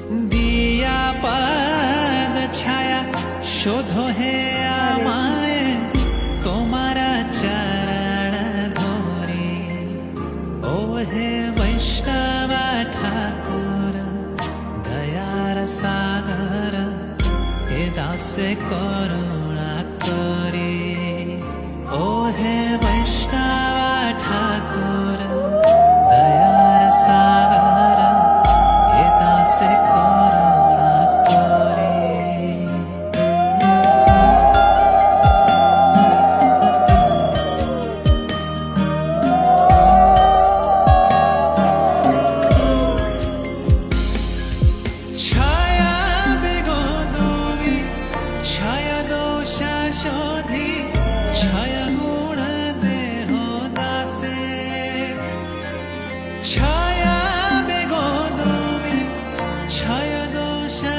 দিয়া পদ ছায়া শোধো হে আমায় তোমার চरण ধরে। ओ हे वैष्णव ठाकुर दयार सागर हे दासे करुणा करे। ओ हे वैष्णव ठाकुर दयार सागर हे दासे करुणा करे। ছায়া বেগদবি ছায়া দোষা শোধি ছায়া গুণ দেহ দাসে। ছায়া বেগদবি ছায়া দোষা